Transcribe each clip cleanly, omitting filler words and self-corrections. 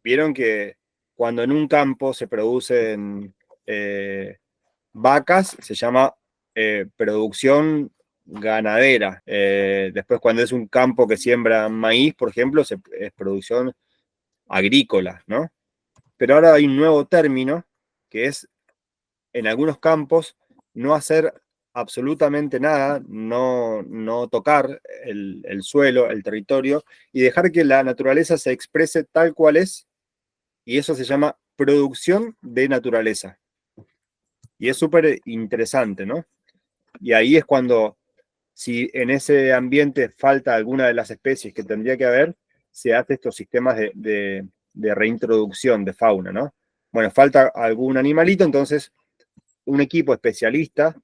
vieron que cuando en un campo se producen vacas, se llama producción ganadera. Después, cuando es un campo que siembra maíz, por ejemplo, es producción agrícola, ¿no? Pero ahora hay un nuevo término que es, en algunos campos, no hacer absolutamente nada, no tocar el suelo, el territorio, y dejar que la naturaleza se exprese tal cual es, y eso se llama producción de naturaleza. Y es súper interesante, ¿no? Y ahí es cuando, si en ese ambiente falta alguna de las especies que tendría que haber, se hace estos sistemas de reintroducción de fauna, ¿no? Bueno, falta algún animalito, entonces un equipo especialista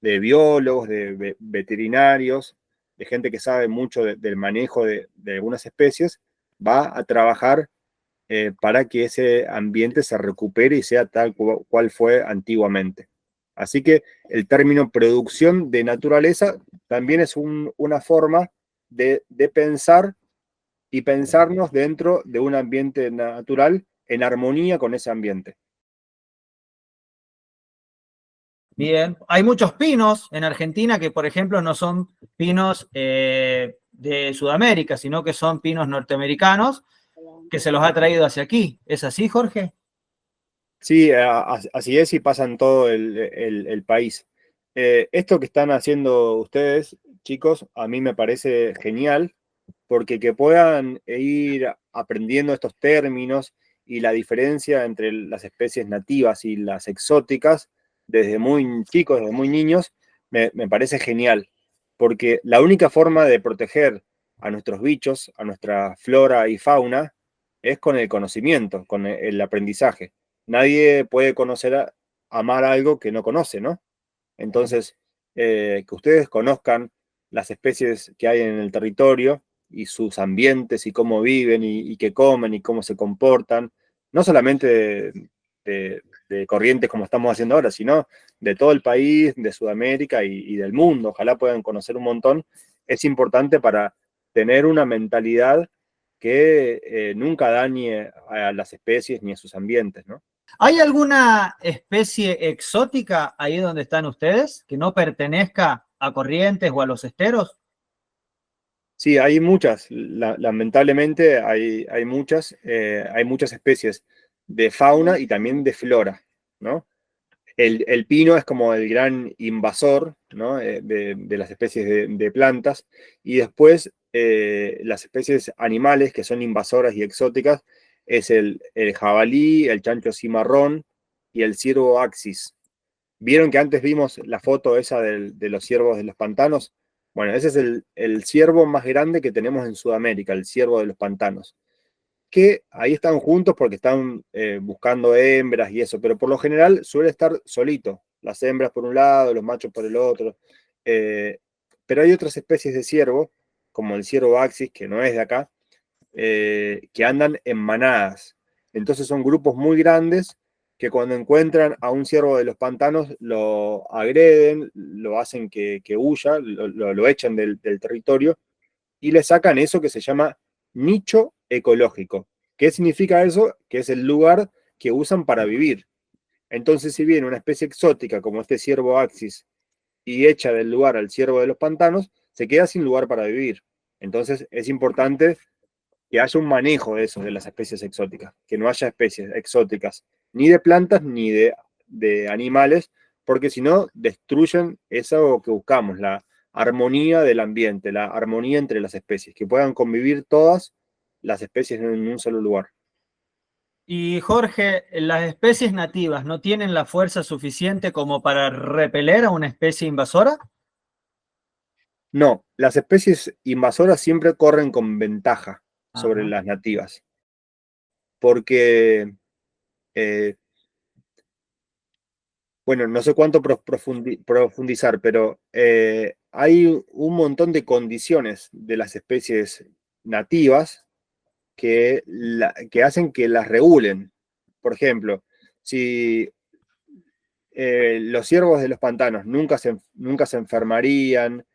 de biólogos, de veterinarios, de gente que sabe mucho del manejo de algunas especies, va a trabajar para que ese ambiente se recupere y sea tal cual fue antiguamente. Así que el término producción de naturaleza también es una forma de pensar y pensarnos dentro de un ambiente natural en armonía con ese ambiente. Bien, hay muchos pinos en Argentina que, por ejemplo, no son pinos de Sudamérica, sino que son pinos norteamericanos que se los ha traído hacia aquí. ¿Es así, Jorge? Sí, así es y pasa en todo el país. Esto que están haciendo ustedes, chicos, a mí me parece genial, porque que puedan ir aprendiendo estos términos y la diferencia entre las especies nativas y las exóticas desde muy chicos, desde muy niños, me parece genial, porque la única forma de proteger a nuestros bichos, a nuestra flora y fauna, es con el conocimiento, con el aprendizaje. Nadie puede conocer, amar algo que no conoce, ¿no? Entonces, que ustedes conozcan las especies que hay en el territorio y sus ambientes y cómo viven y qué comen y cómo se comportan, no solamente de corrientes como estamos haciendo ahora, sino de todo el país, de Sudamérica y del mundo. Ojalá puedan conocer un montón. Es importante para tener una mentalidad que nunca dañe a las especies ni a sus ambientes, ¿no? ¿Hay alguna especie exótica ahí donde están ustedes que no pertenezca a corrientes o a los esteros? Sí, hay muchas, lamentablemente hay muchas especies de fauna y también de flora, ¿no? El pino es como el gran invasor, ¿no? De las especies de plantas, y después las especies animales que son invasoras y exóticas es el jabalí, el chancho cimarrón y el ciervo axis. ¿Vieron que antes vimos la foto esa de los ciervos de los pantanos? Bueno, ese es el ciervo más grande que tenemos en Sudamérica, el ciervo de los pantanos. Que ahí están juntos porque están buscando hembras y eso, pero por lo general suele estar solito. Las hembras por un lado, los machos por el otro. Eh, pero hay otras especies de ciervo, como el ciervo axis, que no es de acá, que andan en manadas. Entonces son grupos muy grandes que cuando encuentran a un ciervo de los pantanos lo agreden, lo hacen que huya, lo echan del territorio y le sacan eso que se llama nicho ecológico. ¿Qué significa eso? Que es el lugar que usan para vivir. Entonces, si viene una especie exótica como este ciervo axis y echa del lugar al ciervo de los pantanos, se queda sin lugar para vivir. Entonces, es importante que haya un manejo de eso, de las especies exóticas, que no haya especies exóticas, ni de plantas ni de animales, porque si no, destruyen eso que buscamos, la armonía del ambiente, la armonía entre las especies, que puedan convivir todas las especies en un solo lugar. Y Jorge, ¿las especies nativas no tienen la fuerza suficiente como para repeler a una especie invasora? No, las especies invasoras siempre corren con ventaja sobre Ajá. las nativas, porque eh, bueno, no sé cuánto profundizar, pero hay un montón de condiciones de las especies nativas que hacen que las regulen. Por ejemplo, si los ciervos de los pantanos nunca se enfermarían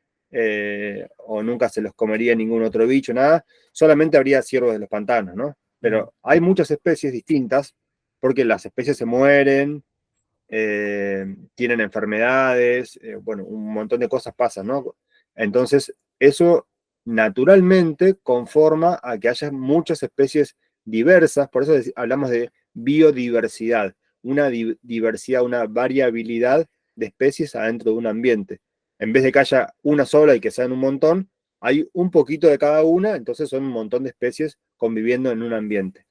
o nunca se los comería ningún otro bicho, nada, solamente habría ciervos de los pantanos, ¿no? pero hay muchas especies distintas porque las especies se mueren, tienen enfermedades, bueno, un montón de cosas pasan, ¿no? Entonces, eso naturalmente conforma a que haya muchas especies diversas, por eso hablamos de biodiversidad, una diversidad, una variabilidad de especies adentro de un ambiente. En vez de que haya una sola y que sean un montón, hay un poquito de cada una, entonces son un montón de especies conviviendo en un ambiente.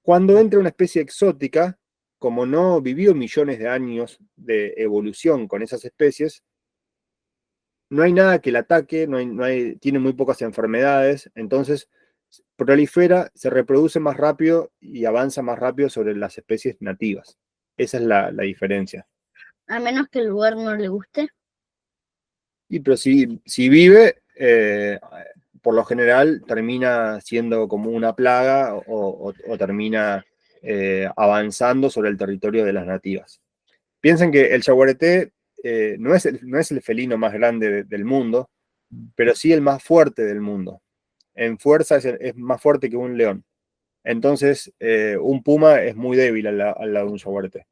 Cuando entra una especie exótica, como no vivió millones de años de evolución con esas especies, no hay nada que la ataque, tiene muy pocas enfermedades, entonces prolifera, se reproduce más rápido y avanza más rápido sobre las especies nativas. Esa es la diferencia. A menos que el lugar no le guste. Y pero si vive, por lo general termina siendo como una plaga o termina avanzando sobre el territorio de las nativas. Piensen que el yaguareté no es el felino más grande del mundo, pero sí el más fuerte del mundo. En fuerza es más fuerte que un león. Entonces, un puma es muy débil al lado de un yaguareté.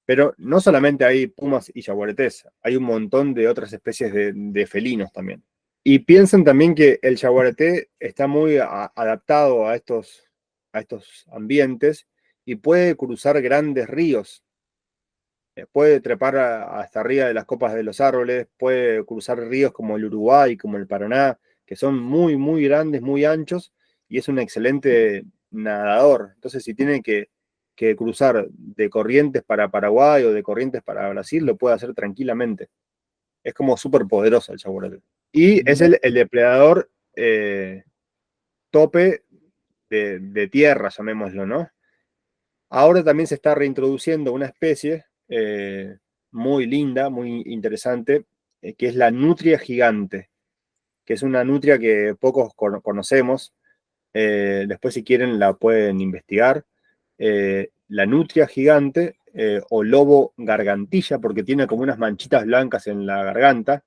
Pero no solamente hay pumas y yaguaretés, hay un montón de otras especies de felinos también. Y piensen también que el yaguareté está muy adaptado a estos ambientes y puede cruzar grandes ríos. Puede trepar hasta arriba de las copas de los árboles, puede cruzar ríos como el Uruguay, como el Paraná, que son muy, muy grandes, muy anchos, y es un excelente nadador. Entonces, si tiene que cruzar de Corrientes para Paraguay o de Corrientes para Brasil, lo puede hacer tranquilamente. Es como súper poderoso el yaguareté. Y es el depredador tope de tierra, llamémoslo, ¿no? Ahora también se está reintroduciendo una especie muy linda, muy interesante, que es la nutria gigante, que es una nutria que pocos conocemos. Después, si quieren, la pueden investigar. La nutria gigante o lobo gargantilla, porque tiene como unas manchitas blancas en la garganta,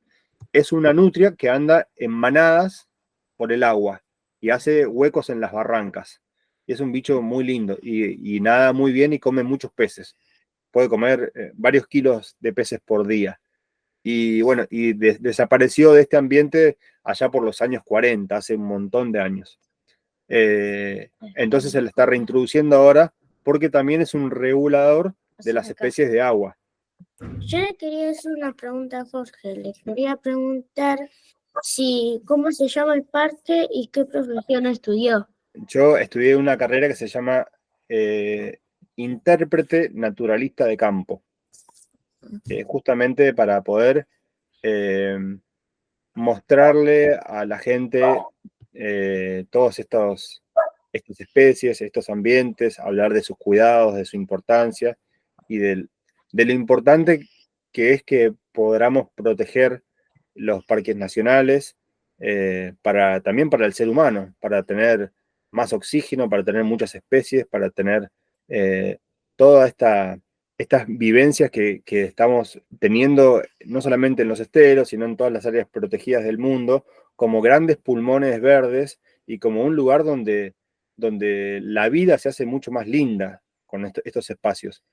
es una nutria que anda en manadas por el agua y hace huecos en las barrancas. Y es un bicho muy lindo y nada muy bien y come muchos peces. Puede comer varios kilos de peces por día. Y bueno, y desapareció de este ambiente allá por los años 40, hace un montón de años. Entonces se le está reintroduciendo ahora porque también es un regulador de las especies de agua. Yo le quería hacer una pregunta a Jorge. Le quería preguntar cómo se llama el parque y qué profesión estudió. Yo estudié una carrera que se llama intérprete naturalista de campo, justamente para poder mostrarle a la gente todas estas especies, estos ambientes, hablar de sus cuidados, de su importancia y de lo importante que es que podamos proteger los parques nacionales también para el ser humano, para tener más oxígeno, para tener muchas especies, para tener toda estas vivencias que estamos teniendo no solamente en los esteros, sino en todas las áreas protegidas del mundo, como grandes pulmones verdes y como un lugar donde la vida se hace mucho más linda con estos espacios.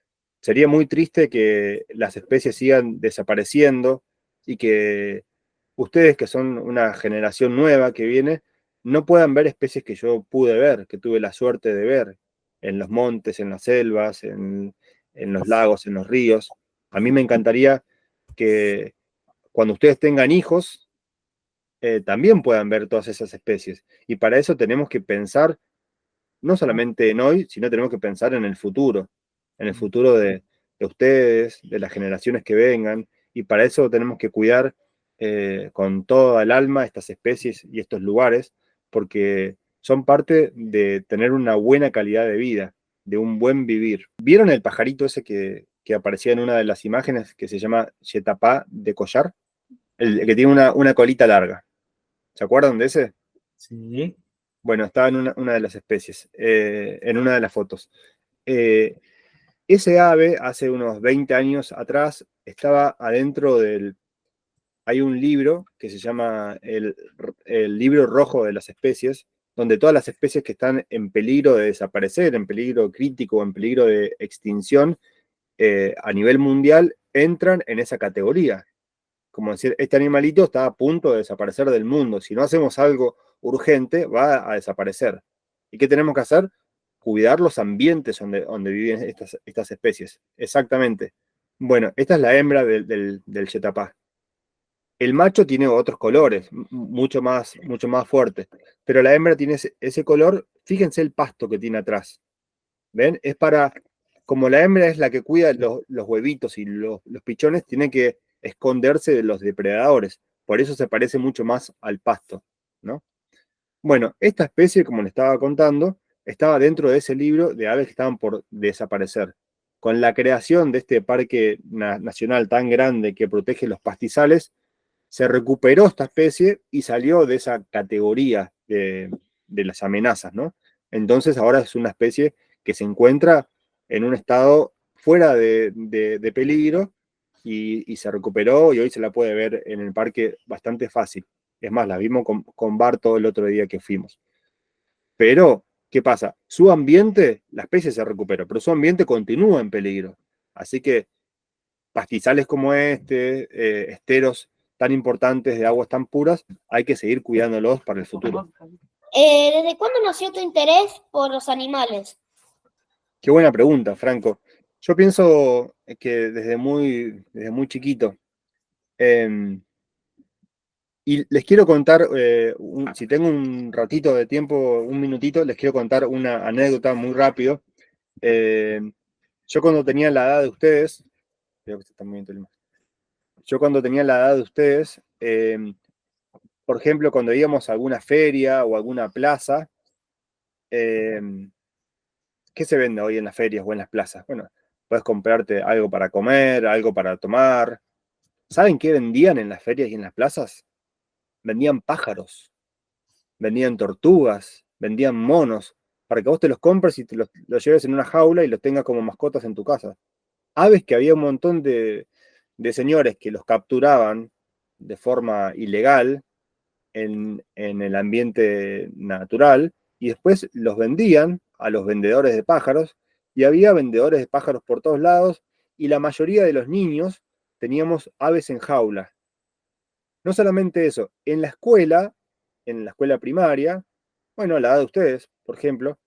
Sería muy triste que las especies sigan desapareciendo y que ustedes, que son una generación nueva que viene, no puedan ver especies que yo pude ver, que tuve la suerte de ver en los montes, en las selvas, en los lagos, en los ríos. A mí me encantaría que cuando ustedes tengan hijos, también puedan ver todas esas especies. Y para eso tenemos que pensar no solamente en hoy, sino tenemos que pensar en el futuro de ustedes, de las generaciones que vengan, y para eso tenemos que cuidar con toda el alma estas especies y estos lugares, porque son parte de tener una buena calidad de vida, de un buen vivir. ¿Vieron el pajarito ese que aparecía en una de las imágenes que se llama Yetapá de collar? El que tiene una colita larga. ¿Se acuerdan de ese? Sí. Bueno, estaba en una de las especies, en una de las fotos. Ese ave, hace unos 20 años atrás, estaba adentro del... Hay un libro que se llama el libro rojo de las especies, donde todas las especies que están en peligro de desaparecer, en peligro crítico, en peligro de extinción, a nivel mundial, entran en esa categoría. Como decir, este animalito está a punto de desaparecer del mundo. Si no hacemos algo urgente, va a desaparecer. ¿Y qué tenemos que hacer? Cuidar los ambientes donde viven estas especies. Exactamente. Bueno, esta es la hembra del yetapá. El macho tiene otros colores, mucho más fuertes, pero la hembra tiene ese color. Fíjense el pasto que tiene atrás. ¿Ven? Es para, como la hembra es la que cuida los huevitos y los pichones, tiene que esconderse de los depredadores. Por eso se parece mucho más al pasto, ¿no? Bueno, esta especie, como le estaba contando, estaba dentro de ese libro de aves que estaban por desaparecer. Con la creación de este parque nacional tan grande que protege los pastizales, se recuperó esta especie y salió de esa categoría de las amenazas, ¿no? Entonces ahora es una especie que se encuentra en un estado fuera de peligro y se recuperó y hoy se la puede ver en el parque bastante fácil. Es más, la vimos con Barto el otro día que fuimos. Pero, ¿qué pasa? Su ambiente, la especie se recuperó, pero su ambiente continúa en peligro. Así que pastizales como esteros tan importantes de aguas tan puras, hay que seguir cuidándolos para el futuro. ¿Desde cuándo nació tu interés por los animales? Qué buena pregunta, Franco. Yo pienso que desde muy chiquito. Y les quiero contar, si tengo un ratito de tiempo, un minutito, les quiero contar una anécdota muy rápido. Yo cuando tenía la edad de ustedes, creo que se está moviendo el más. Yo cuando tenía la edad de ustedes, por ejemplo, cuando íbamos a alguna feria o alguna plaza, ¿qué se vende hoy en las ferias o en las plazas? Bueno, puedes comprarte algo para comer, algo para tomar. ¿Saben qué vendían en las ferias y en las plazas? Vendían pájaros, vendían tortugas, vendían monos, para que vos te los compres y te los lleves en una jaula y los tengas como mascotas en tu casa. Aves que había un montón de señores que los capturaban de forma ilegal en el ambiente natural y después los vendían a los vendedores de pájaros y había vendedores de pájaros por todos lados y la mayoría de los niños teníamos aves en jaula. No solamente eso, en la escuela primaria, bueno, a la edad de ustedes, por ejemplo,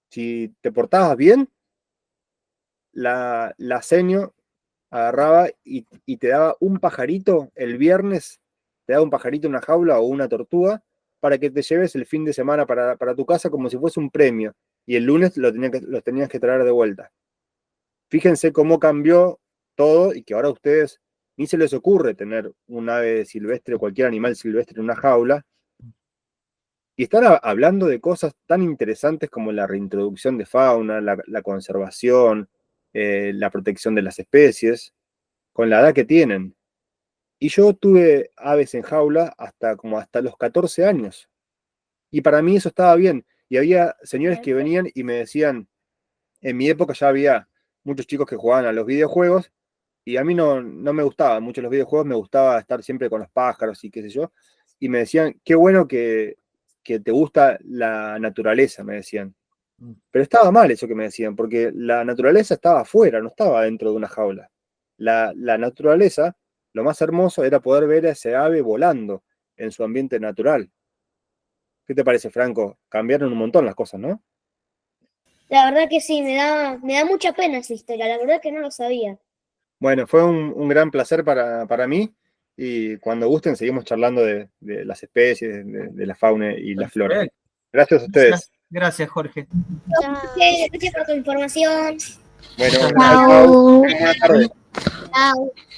si te portabas bien, la seño agarraba y te daba un pajarito el viernes, te daba un pajarito en una jaula o una tortuga para que te lleves el fin de semana para tu casa como si fuese un premio y el lunes los tenías que traer de vuelta. Fíjense cómo cambió todo y que ahora a ustedes ni se les ocurre tener un ave silvestre o cualquier animal silvestre en una jaula. Y están hablando de cosas tan interesantes como la reintroducción de fauna, la conservación, la protección de las especies, con la edad que tienen. Y yo tuve aves en jaula hasta los 14 años. Y para mí eso estaba bien. Y había señores que venían y me decían, en mi época ya había muchos chicos que jugaban a los videojuegos, y a mí no me gustaban mucho los videojuegos, me gustaba estar siempre con los pájaros y qué sé yo. Y me decían, qué bueno que te gusta la naturaleza, me decían. Pero estaba mal eso que me decían, porque la naturaleza estaba afuera, no estaba dentro de una jaula. La naturaleza, lo más hermoso era poder ver a ese ave volando en su ambiente natural. ¿Qué te parece, Franco? Cambiaron un montón las cosas, ¿no? La verdad que sí, me da mucha pena esa historia, la verdad que no lo sabía. Bueno, fue un gran placer para mí y cuando gusten seguimos charlando de las especies, de la fauna y la flora. Gracias a ustedes. Gracias, Jorge. Gracias por tu información. Bueno, Chao. buenas tardes. Chao.